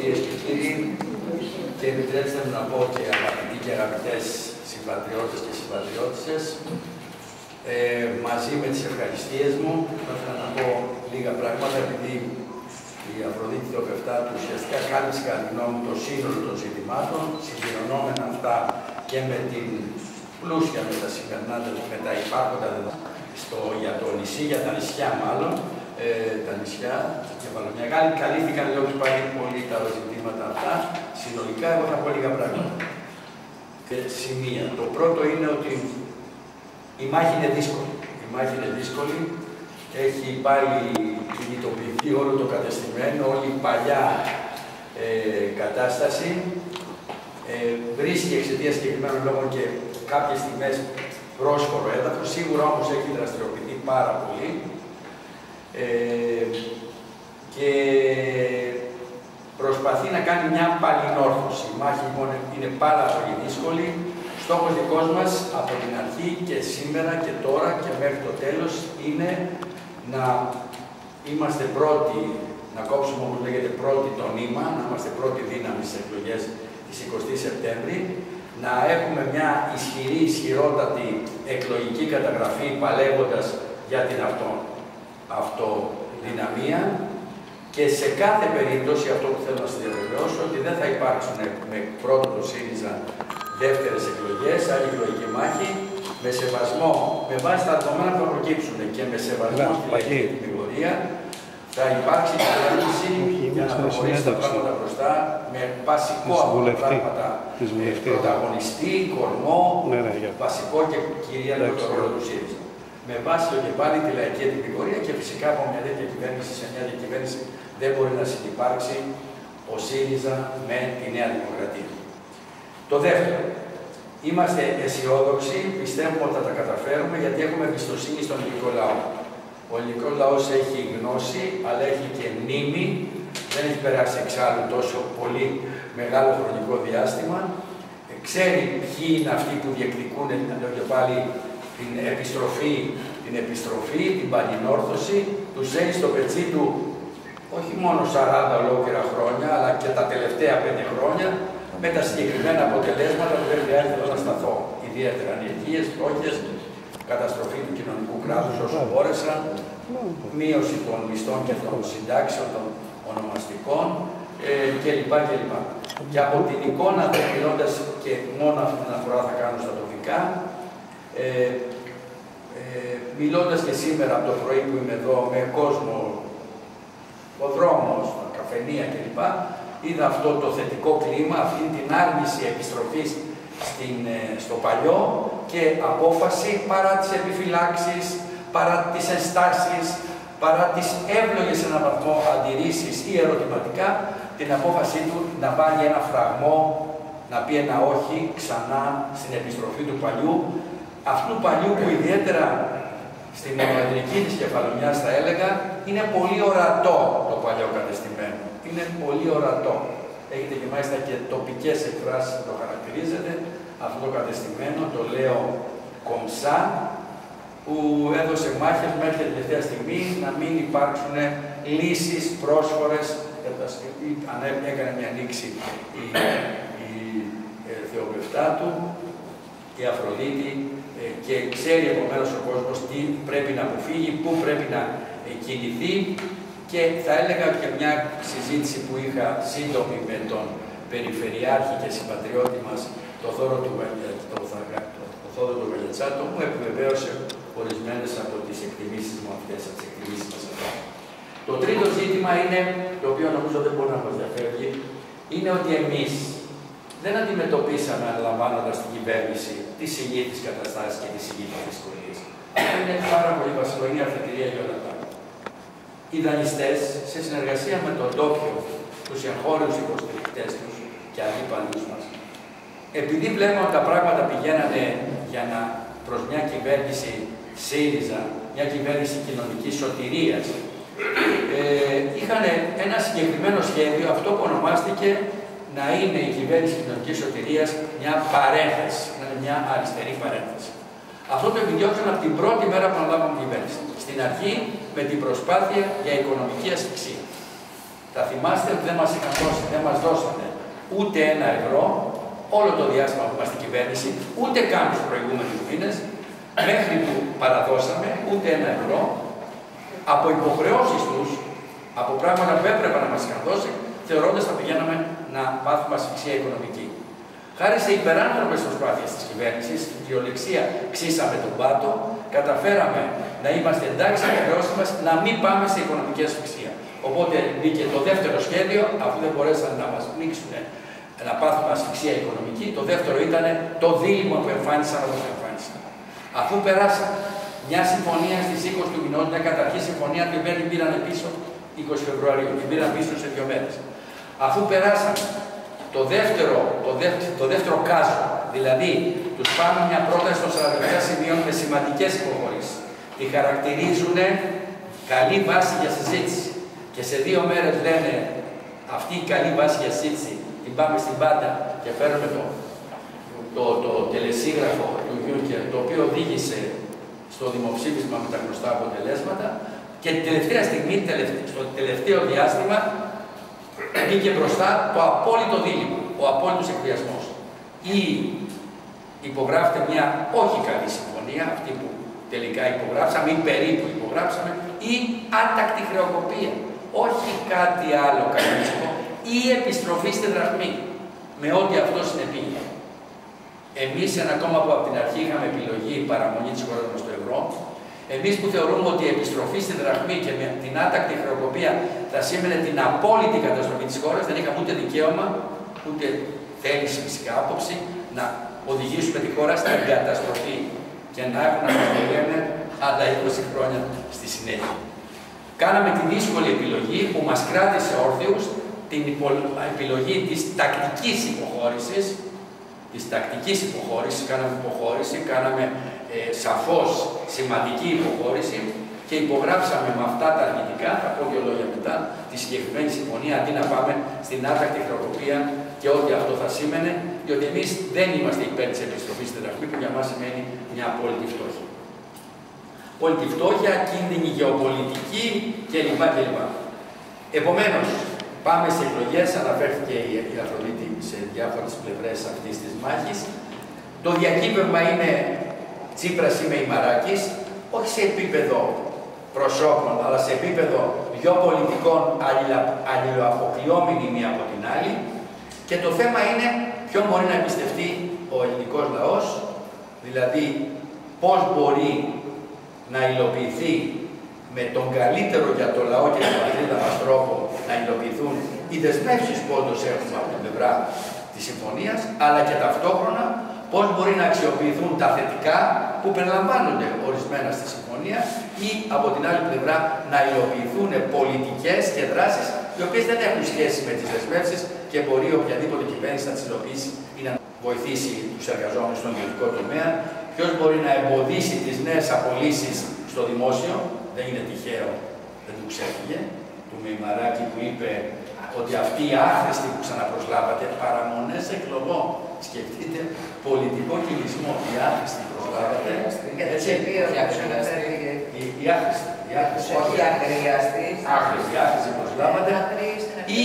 κυρίες και κύριοι, και επιτρέψτε μου να πω και αγαπητοί και αγαπητές συμπατριώτες και συμπατριώτισσες, μαζί με τις ευχαριστίες μου, θα ήθελα να πω λίγα πράγματα, επειδή η Αφροδίτη Θεοπευτάτου ουσιαστικά κάλυψε κατά τη γνώμη μου το σύνολο των ζητημάτων, συμπληρωνόμενα αυτά και με την πλούσια με τα σημερινά, με τα υπάρχοντα για το νησί, για τα νησιά μάλλον, τα νησιά Κεφαλονιά. Καλύφθηκαν λέω και πάλι πολύ τα ζητήματα αυτά. Συνολικά εγώ θα πω λίγα πράγματα. Σημεία. Το πρώτο είναι ότι η μάχη είναι δύσκολη. Η μάχη είναι δύσκολη. Έχει πάλι κινητοποιηθεί όλο το κατεστημένο, όλη η παλιά κατάσταση. Βρίσκει εξαιτίας συγκεκριμένων λόγων και κάποιες στιγμές πρόσφορο έδαφος. Σίγουρα όμως έχει δραστηριοποιηθεί πάρα πολύ. Και προσπαθεί να κάνει μια παλινόρθωση. Η μάχη λοιπόν είναι πάρα πολύ δύσκολη. Στόχος δικός μας από την αρχή και σήμερα και τώρα και μέχρι το τέλος είναι να είμαστε πρώτοι, να κόψουμε όπως λέγεται πρώτη το νήμα, να είμαστε πρώτη δύναμη στις εκλογές της 20 Σεπτέμβρη, να έχουμε μια ισχυρότατη εκλογική καταγραφή παλεύοντας για την αυτοδυναμία και σε κάθε περίπτωση, αυτό που θέλω να σας διαβεβαιώσω, ότι δεν θα υπάρξουν με πρώτο το ΣΥΡΙΖΑ δεύτερες εκλογές, άλλη εκλογική μάχη, με σεβασμό, με βάση τα δεδομένα που θα προκύψουν και με σεβασμό στη λαϊκή κατηγορία, θα υπάρξει κυβέρνηση για να προχωρήσει τα πράγματα μπροστά με βασικό από τα πράγματα πρωταγωνιστή, κορμό, βασικό και κυρίαρχο το ρόλο του ΣΥΡΙΖΑ. Με βάση το και πάλι τη λαϊκή κατηγορία και φυσικά από μια τέτοια κυβέρνηση σε μια τέτοια κυβέρνηση δεν μπορεί να συνυπάρξει ο ΣΥΡΙΖΑ με τη Νέα Δημοκρατία. Το δεύτερο, είμαστε αισιόδοξοι, πιστεύουμε ότι θα τα καταφέρουμε γιατί έχουμε εμπιστοσύνη στον ελληνικό λαό. Ο ελληνικός λαός έχει γνώση, αλλά έχει και μνήμη, δεν έχει περάσει εξάλλου τόσο πολύ μεγάλο χρονικό διάστημα. Ξέρει ποιοι είναι αυτοί που διεκδικούν, να λέω και πάλι, την επιστροφή, την παλινόρθωση, τους έχει στο πετσί του όχι μόνο 40 ολόκληρα χρόνια, αλλά και τα τελευταία 5 χρόνια, με τα συγκεκριμένα αποτελέσματα που δεν χρειάζεται εδώ να σταθώ. Ιδιαίτερα ανεργίες, φτώχειες, καταστροφή του κοινωνικού κράτους όσο μπόρεσαν, μείωση των μισθών και των συντάξεων των ονομαστικών κλπ. Και από την εικόνα, μιλώντας και μόνο αυτή την αφορά θα κάνω στα τοπικά, μιλώντας και σήμερα από το πρωί που είμαι εδώ με κόσμο, ο δρόμος, καφενεία κλπ. Είδα αυτό το θετικό κλίμα, αυτή την άρνηση επιστροφής στο παλιό και απόφαση παρά τις επιφυλάξεις, παρά τις ενστάσεις, παρά τις εύλογες σε έναν βαθμό αντιρρήσεις ή ερωτηματικά, την απόφασή του να βάλει ένα φραγμό, να πει ένα όχι ξανά στην επιστροφή του παλιού, αυτού παλιού που ιδιαίτερα στην μονοετρική της Κεφαλονιάς θα έλεγα, είναι πολύ ορατό το παλιό κατεστημένο. Είναι πολύ ορατό. Έχετε και μάλιστα και τοπικές εκφράσεις που το χαρακτηρίζετε. Αυτό το κατεστημένο, το λέω κομψά, που έδωσε μάχες μέχρι την τελευταία στιγμή να μην υπάρξουν λύσεις πρόσφορες. Έκανε μια ανοίξη η Θεοπευτάτου, η Αφροδίτη, και ξέρει επομένως ο κόσμος τι πρέπει να αποφύγει, πού πρέπει να κινηθεί. Και θα έλεγα και μια συζήτηση που είχα σύντομη με τον Περιφερειάρχη και συμπατριώτη μας, τον Θόδωρο του Γαλιατσάτο, μου επιβεβαίωσε ορισμένες από τις εκτιμήσεις μου αυτές, από τις εκτιμήσεις μας αυτές. Το τρίτο ζήτημα είναι, το οποίο νομίζω δεν μπορεί να μας διαφεύγει, είναι ότι εμείς δεν αντιμετωπίσαμε, αναλαμβάνοντας την κυβέρνηση, τις συνήθεις καταστάσεις και τις συνήθεις δυσκολίες. Αυτό είναι πάρα πολύ βασικό, είναι η αφετηρία για όλα τα άλλα. Οι δανειστές, σε συνεργασία με τον τόπιο, τους εγχώριους υποστηρικτές τους και αντίπαλους μας, επειδή βλέπουμε ότι τα πράγματα πηγαίνανε προς μια κυβέρνηση ΣΥΡΙΖΑ, μια κυβέρνηση κοινωνικής σωτηρίας, είχαν ένα συγκεκριμένο σχέδιο, αυτό που ονομάστηκε να είναι η κυβέρνηση κοινωνικής σωτηρίας μια παρένθεση, μια αριστερή παρένθεση. Αυτό το επιδιώξαν από την πρώτη μέρα που αναλάβαμε την κυβέρνηση. Στην αρχή με την προσπάθεια για οικονομική ασφυξία. Θα θυμάστε ότι δεν μας δώσανε ούτε €1 όλο το διάστημα που είμαστε κυβέρνηση, ούτε καν τους προηγούμενους μήνες, μέχρι που παραδώσαμε ούτε €1, από υποχρεώσεις τους, από πράγματα που έπρεπε να μας είχαν δώσει, θεωρώντας θα πηγαίναμε να πάθουμε ασφυξία οικονομική. Χάρη σε υπεράνθρωπες προσπάθειες της κυβέρνησης, στην κυριολεξία ξύσαμε τον πάτο, καταφέραμε να είμαστε εντάξει με χρεώσεις μας, να μην πάμε σε οικονομική ασφυξία. Οπότε μπήκε το δεύτερο σχέδιο, αφού δεν μπορέσαν να μας πνίξουν να πάθουμε ασφυξία οικονομική, το δεύτερο ήταν το δίλημμα που εμφάνισαν όπως εμφάνισαν. Αφού περάσαμε μια συμφωνία στις 20 του μηνός, μια καταρχή συμφωνία, την οποία την πήραν πίσω 20 Φεβρουαρίου, την πήραν πίσω σε 2 μέρες. Αφού περάσαμε το δεύτερο κάζο, δηλαδή τους πάμε μια πρόταση των 47 σημείων με σημαντικές υποχωρήσεις. Τη χαρακτηρίζουν καλή βάση για συζήτηση. Και σε 2 μέρες λένε αυτή η καλή βάση για συζήτηση την πάμε στην πάντα και φέρουμε το τελεσίγραφο του Γιούνκερ, το οποίο οδήγησε στο δημοψήφισμα με τα γνωστά αποτελέσματα και την τελευταία στιγμή, στο τελευταίο διάστημα, βγήκε μπροστά το απόλυτο δίλημμα, ο απόλυτος εκβιασμός. Ή υπογράφεται μια όχι καλή συμφωνία, αυτή που τελικά υπογράψαμε ή περίπου υπογράψαμε, ή άτακτη χρεοκοπία, όχι κάτι άλλο κανονιστικό, ή επιστροφή στη δραχμή, με ό,τι αυτό συνεπήγε. Εμείς, ένα κόμμα που από την αρχή είχαμε επιλογή παραμονή της χώρας μας στο ευρώ, εμείς που θεωρούμε ότι η επιστροφή στη δραχμή και με την άτακτη χρεοκοπία θα σήμαινε την απόλυτη καταστροφή της χώρας, δεν είχαμε ούτε δικαίωμα, ούτε θέληση φυσικά άποψη, να οδηγήσουμε τη χώρα στην καταστροφή και να έχουν να μας λένε άλλα 20 χρόνια στη συνέχεια. Κάναμε τη δύσκολη επιλογή που μας κράτησε όρθιους, την επιλογή της τακτικής υποχώρησης. Κάναμε υποχώρηση, κάναμε σαφώς σημαντική υποχώρηση και υπογράψαμε με αυτά τα αρνητικά, θα πω 2 λόγια μετά, τη συγκεκριμένη συμφωνία, αντί να πάμε στην άτακτη χρεοκοπία και ό,τι αυτό θα σήμαινε, διότι εμείς δεν είμαστε υπέρ της επιστροφής στην δραχμή, που για μας σημαίνει μια απόλυτη φτώχεια. Απόλυτη φτώχεια, κίνδυνη γεωπολιτική κλπ. Επομένως, πάμε σε εκλογές, αναφέρθηκε η Αφροδίτη σε διάφορες πλευρές αυτής της μάχης. Το διακύβευμα είναι Τσίπρας ή Μεϊμαράκης, όχι σε επίπεδο προσώπων, αλλά σε επίπεδο 2 πολιτικών αλληλοαποκλειόμενοι μία από την άλλη. Και το θέμα είναι ποιον μπορεί να εμπιστευτεί ο ελληνικός λαός, δηλαδή πώς μπορεί να υλοποιηθεί με τον καλύτερο για το λαό και την πατρίδα μας τρόπο να υλοποιηθούν οι δεσμεύσεις που όντως έχουμε από την πλευρά της συμφωνίας, αλλά και ταυτόχρονα πώς μπορεί να αξιοποιηθούν τα θετικά που περιλαμβάνονται ορισμένα στη συμφωνία ή από την άλλη πλευρά να υλοποιηθούν πολιτικές και δράσεις οι οποίες δεν έχουν σχέση με τις δεσμεύσεις και μπορεί οποιαδήποτε κυβέρνηση να τις υλοποιήσει ή να βοηθήσει τους εργαζόμενους στον ιδιωτικό τομέα. Ποιος μπορεί να εμποδίσει τις νέες απολύσεις στο δημόσιο, δεν είναι τυχαίο, δεν του ξέφυγε, του Μεϊμαράκη που είπε ότι αυτοί οι άχρηστοι που ξαναπροσλάβατε, παραμονές εκλογών, σκεφτείτε πολιτικό κινησμό, οι άχρηστοι προσλάβατε, έτσι, οι άχρηστοι, όχι άχρηστοι προσλάβατε, ή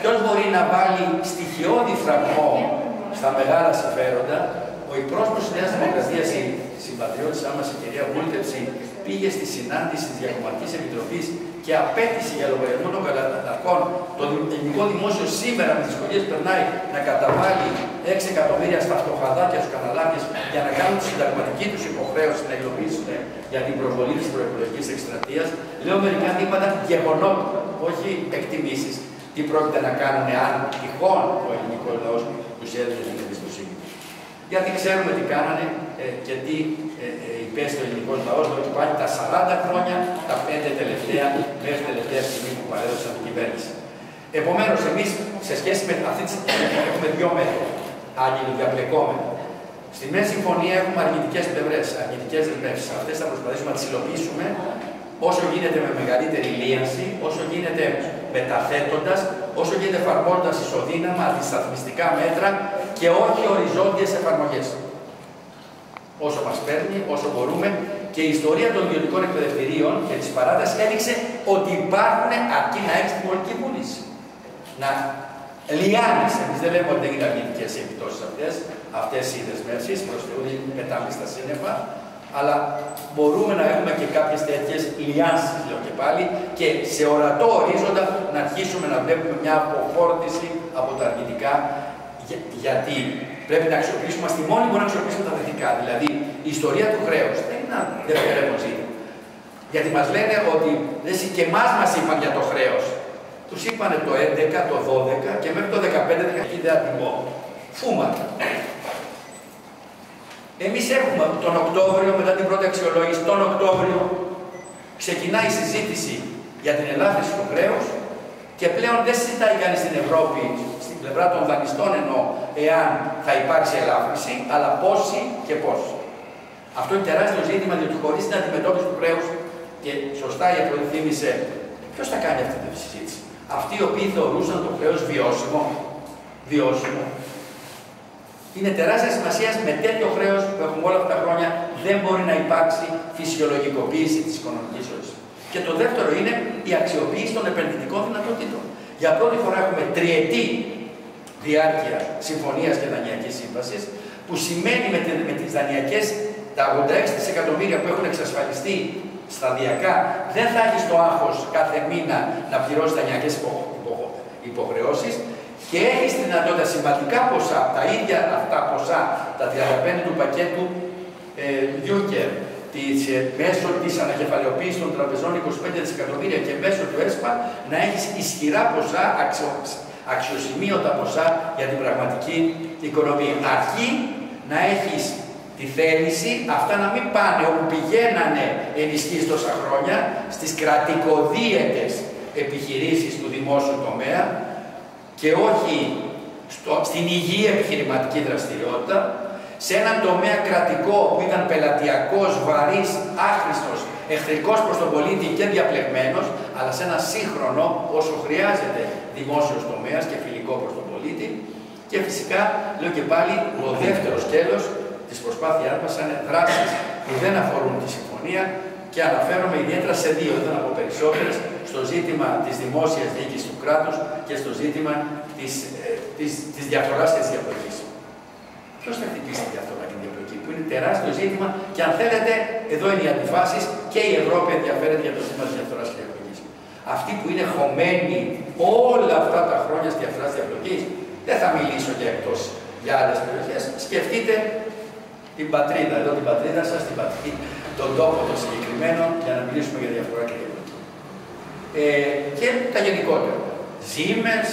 ποιος μπορεί να βάλει στοιχειώδη φραγμό στα μεγάλα συμφέροντα. Ο εκπρόσωπος της Νέας Δημοκρατίας, η συμπατριώτησά μας, η κυρία Βούλτεψη, πήγε στη συνάντηση της Διακομματικής Επιτροπής και απέτησε για λογαριασμό των καταναλωτών το ελληνικό δημόσιο σήμερα με τις δυσκολίες που περνάει να καταβάλει 6 εκατομμύρια στα φτωχαδάκια στους καναλάρχες για να κάνουν τη συνταγματική τους υποχρέωση να υλοποιήσουν για την προσβολή της προεκλογικής εκστρατείας. Λέω μερικά δείγματα γεγονότων, όχι εκτιμήσεις. Τι πρόκειται να κάνουν αν τυχόν ο ελληνικός λαός τους έδωσε την εμπιστοσύνη. Γιατί ξέρουμε τι κάνανε και τι υπέστη ο ελληνικός λαός, ότι πάλι τα 40 χρόνια, τα 5 τελευταία, μέχρι τελευταία στιγμή που παρέδωσαν την κυβέρνηση. Επομένως, εμείς σε σχέση με αυτή τη στιγμή έχουμε 2 μέτρα, αλληλοδιαπλεκόμενα. Στη Νέα Συμφωνία έχουμε αρνητικές πλευρές, αρνητικές δεσμεύσεις. Αυτές θα προσπαθήσουμε να τις υλοποιήσουμε όσο γίνεται με μεγαλύτερη λίανση, όσο γίνεται μεταθέτοντας, όσο γίνεται εφαρμόζοντας ισοδύναμα, αντισταθμιστικά μέτρα και όχι οριζόντιες εφαρμογές. Όσο μας παίρνει, όσο μπορούμε, και η ιστορία των ιδιωτικών εκπαιδευτηρίων και της παράτασης έδειξε ότι υπάρχουν αρκεί να έχεις την πολιτική βούληση. να λιάνεις. Εμείς δεν λέμε ότι δεν είναι αρνητικές οι επιπτώσεις αυτές οι δεσμεύσεις, προς Θεού δεν πετάμε στα σύννεφα, αλλά μπορούμε να έχουμε και κάποιες τέτοιες λιάνσεις, λέω και πάλι, και σε ορατό ορίζοντα να αρχίσουμε να βλέπουμε μια αποφόρτιση από τα αρνητικά, γιατί πρέπει να αξιοποιήσουμε, είμαστε οι μόνοι που μπορούμε να αξιοποιήσουμε τα θετικά. Δηλαδή, η ιστορία του χρέους δεν είναι ένα δευτερεύον ζήτημα. Γιατί μας λένε ότι και εμάς μας είπαν για το χρέος. Τους είπανε το 11, το 12 και μέχρι το 15 δεν έχει ιδέα τιμό. Φούματα. Εμείς έχουμε τον Οκτώβριο, μετά την πρώτη αξιολόγηση, τον Οκτώβριο ξεκινάει η συζήτηση για την ελάφρυνση του χρέους και πλέον δεν συζητάει κανείς στην Ευρώπη, στην πλευρά των δανειστών εννοώ, εάν θα υπάρξει ελάφρυνση, αλλά πόση και πόση. Αυτό είναι τεράστιο ζήτημα, διότι χωρίς την αντιμετώπιση του χρέους, και σωστά η Ευρώπη θύμισε, ποιος θα κάνει αυτή τη συζήτηση? Αυτοί οι οποίοι θεωρούσαν το χρέος βιώσιμο. Είναι τεράστια σημασία με τέτοιο χρέος που έχουμε όλα αυτά τα χρόνια, δεν μπορεί να υπάρξει φυσιολογικοποίηση της οικονομικής ζωής. Και το δεύτερο είναι η αξιοποίηση των επενδυτικών δυνατοτήτων. Για πρώτη φορά έχουμε τριετή διάρκεια συμφωνίας και δανειακής σύμβασης, που σημαίνει με τις δανειακές, τα 86 δισεκατομμύρια που έχουν εξασφαλιστεί σταδιακά, δεν θα έχει το άγχος κάθε μήνα να πληρώσει δανειακές υποχρεώσεις και έχει τη δυνατότητα σημαντικά ποσά, τα ίδια αυτά ποσά, τα 35 του πακέτου Juncker, μέσω της ανακεφαλαιοποίησης των τραπεζών 25 δισεκατομμύρια και μέσω του ΕΣΠΑ να έχεις ισχυρά ποσά, αξιοσημείωτα ποσά για την πραγματική οικονομία. Αρκεί να έχεις τη θέληση αυτά να μην πάνε όπου πηγαίνανε ενισχύσεις τόσα χρόνια, στις κρατικοδίαιτες επιχειρήσεις του δημόσιου τομέα και όχι στην υγιή επιχειρηματική δραστηριότητα, σε έναν τομέα κρατικό που ήταν πελατειακός, βαρύς, άχρηστος, εχθρικός προς τον πολίτη και διαπλεγμένος, αλλά σε ένα σύγχρονο, όσο χρειάζεται, δημόσιος τομέας και φιλικό προς τον πολίτη. Και φυσικά, λέω και πάλι, το δεύτερο σκέλος της προσπάθειάς μας είναι δράσεις που δεν αφορούν τη συμφωνία και αναφέρομαι ιδιαίτερα σε δύο, δεν θα πω περισσότερες, στο ζήτημα της δημόσιας διοίκησης του κράτους και στο ζήτημα της διαφθοράς και της διαπλοκής. Ποιος θα χτυπήσει τη διαφθορά και τη διαπλοκή, που είναι τεράστιο ζήτημα και αν θέλετε, εδώ είναι οι αντιφάσεις και η Ευρώπη ενδιαφέρεται για το ζήτημα της διαφθοράς και της διαπλοκής. Αυτοί που είναι χωμένοι όλα αυτά τα χρόνια στη διαφθορά και της διαπλοκής, δεν θα μιλήσω για εκτός, για άλλες περιοχές. Σκεφτείτε την πατρίδα, εδώ την πατρίδα σας, τον τόπο των συγκεκριμένων, για να μιλήσουμε για διαφθορά και διαπλοκή. Και τα γενικότερα. Siemens,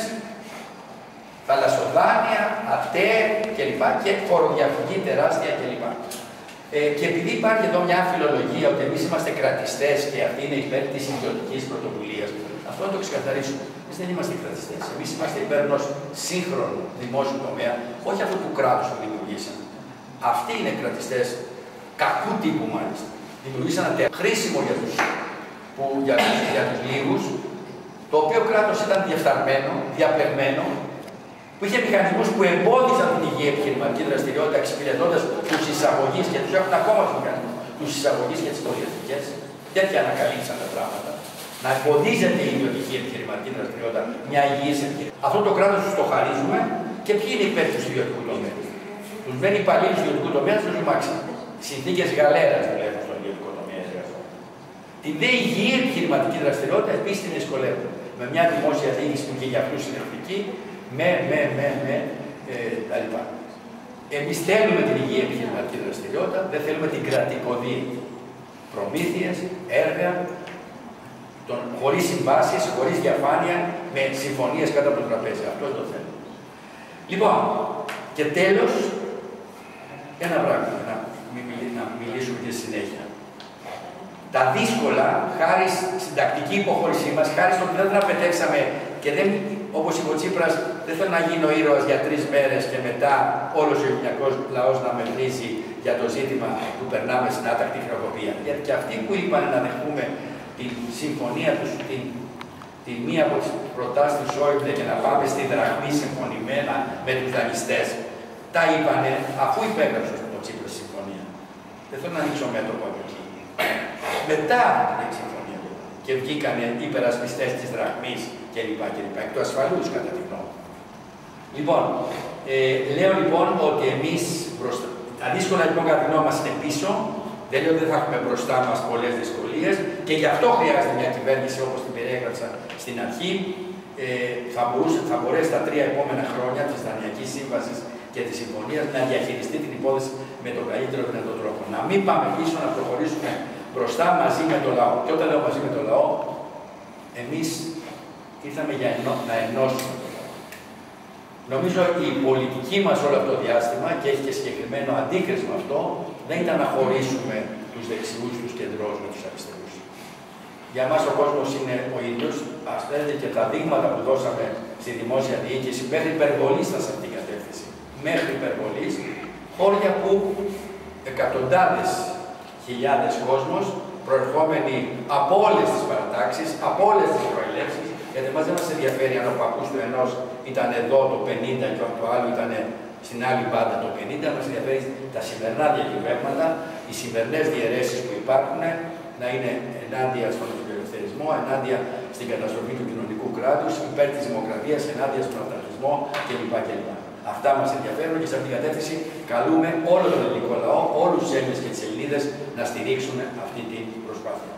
θαλασσοδάνεια, ΑΤΕ κλπ. Και φοροδιαφυγή τεράστια κλπ. Και επειδή υπάρχει εδώ μια αμφιλολογία ότι εμείς είμαστε κρατιστές και αυτή είναι υπέρ της ιδιωτικής πρωτοβουλίας, αυτό να το ξεκαθαρίσουμε. Εμείς δεν είμαστε κρατιστές. Εμείς είμαστε υπέρ ενός σύγχρονου δημόσιου τομέα, όχι αυτού του κράτους που δημιουργήσαν. Αυτοί είναι κρατιστές, κακού τύπου μάλιστα. Δημιουργήσαν ένα χρήσιμο για τους λίγους, το οποίο κράτος ήταν διεφθαρμένο, διαπλεγμένο, που είχε μηχανισμούς που εμπόδιζαν την υγιή επιχειρηματική δραστηριότητα, εξυπηρετώντας τους εισαγωγείς και τους έχουν ακόμα τους μηχανισμούς, τους εισαγωγείς και τις πολυεθνικές. Τέτοια ανακαλύψαν τα πράγματα. Να εμποδίζεται η ιδιωτική επιχειρηματική δραστηριότητα, μια υγιής επιχειρηματική. Αυτό το κράτος τους το χαρίζουμε και ποιοι είναι υπέρ του ιδιωτικού τομέα. Τους μένει υπαλλήλους του ιδιωτικού τομέα, τους ρημάξει. Συνθήκες γαλέρας δουλεύουν στον ιδιωτικό τομέα. Την δε υγιή επιχειρηματική δραστηριότητα επίσης την δυσκολεύουν. Με μια δημόσια διοίκηση που και για αυτούς είναι εθνική, τα λοιπά. Εμείς θέλουμε την υγιή επιχειρηματική δραστηριότητα, δεν θέλουμε την κρατικοδίαιτη. Προμήθειες, έργα, χωρίς συμβάσεις, χωρίς διαφάνεια, με συμφωνίες κάτω από το τραπέζι. Αυτό είναι το θέμα. Λοιπόν, και τέλος, ένα πράγμα, να μιλήσουμε και στη συνέχεια. Τα δύσκολα, χάρη στην τακτική υποχώρησή μας, χάρη στο ότι δεν τραπετεύσαμε και δεν, όπως είπε ο Τσίπρας, δεν θέλω να γίνω ήρωας για 3 μέρες και μετά όλος ο ελληνικός λαός να με βρίζει για το ζήτημα που περνάμε στην άτακτη χρεοκοπία. Γιατί και αυτοί που είπαν να δεχτούμε τη συμφωνία τους, τη μία από τις προτάσεις του Σόιμπλε και να πάμε στη δραχμή συμφωνημένα με τους δανειστές, τα είπανε αφού υπέγραψε το Τσίπρας τη συμφωνία. Δεν θέλω να ανοίξω μέτωπο από εκεί. Μετά την συμφωνία και βγήκανε οι υπερασπιστές της δραχμής κλπ. Εκ του ασφαλούς, κατά τη γνώμη. Λοιπόν, λέω λοιπόν ότι εμείς τα δύσκολα λοιπόν κατά τη γνώμη μας είναι πίσω. Δεν λέω ότι δεν θα έχουμε μπροστά μας πολλές δυσκολίες και γι' αυτό χρειάζεται μια κυβέρνηση όπως την περιέγραψα στην αρχή. Θα μπορέσει τα 3 επόμενα χρόνια της Δανειακής Σύμβασης και της Συμφωνίας να διαχειριστεί την υπόθεση με τον καλύτερο δυνατό τρόπο. Να μην πάμε πίσω, να προχωρήσουμε μπροστά μαζί με το λαό. Και όταν λέω μαζί με το λαό, εμείς ήρθαμε για να ενώσουμε το λαό. Νομίζω η πολιτική μας όλο αυτό το διάστημα, και έχει και συγκεκριμένο αντίκρισμα αυτό, δεν ήταν να χωρίσουμε τους δεξιούς, τους κεντρώους με τους αριστερούς. Για μας ο κόσμος είναι ο ίδιος. Ας θέλετε και τα δείγματα που δώσαμε στη δημόσια διοίκηση, μέχρι υπερβολής ήταν σε αυτήν την κατεύθυνση. Μέχρι υπερβολής, χώρια που εκατοντάδες χιλιάδες κόσμος, προερχόμενοι από όλες τις παρατάξεις, από όλες τις προελεύσεις, γιατί μας δεν μας ενδιαφέρει αν ο παππούς του ενός ήταν εδώ το 50 και το άλλο ήταν στην άλλη μπάντα το 50, μας ενδιαφέρει τα σημερινά διακυβεύματα, οι σημερινές διαιρέσεις που υπάρχουν, να είναι ενάντια στον φιλελευθερισμό, ενάντια στην καταστροφή του κοινωνικού κράτους, υπέρ της δημοκρατίας, ενάντια στον αυταρχισμό κλπ. Αυτά μας ενδιαφέρουν και σε αυτήν την κατεύθυνση καλούμε όλο τον ελληνικό λαό, όλους τους Έλληνες και τις Ελληνίδες να στηρίξουν αυτή την προσπάθεια.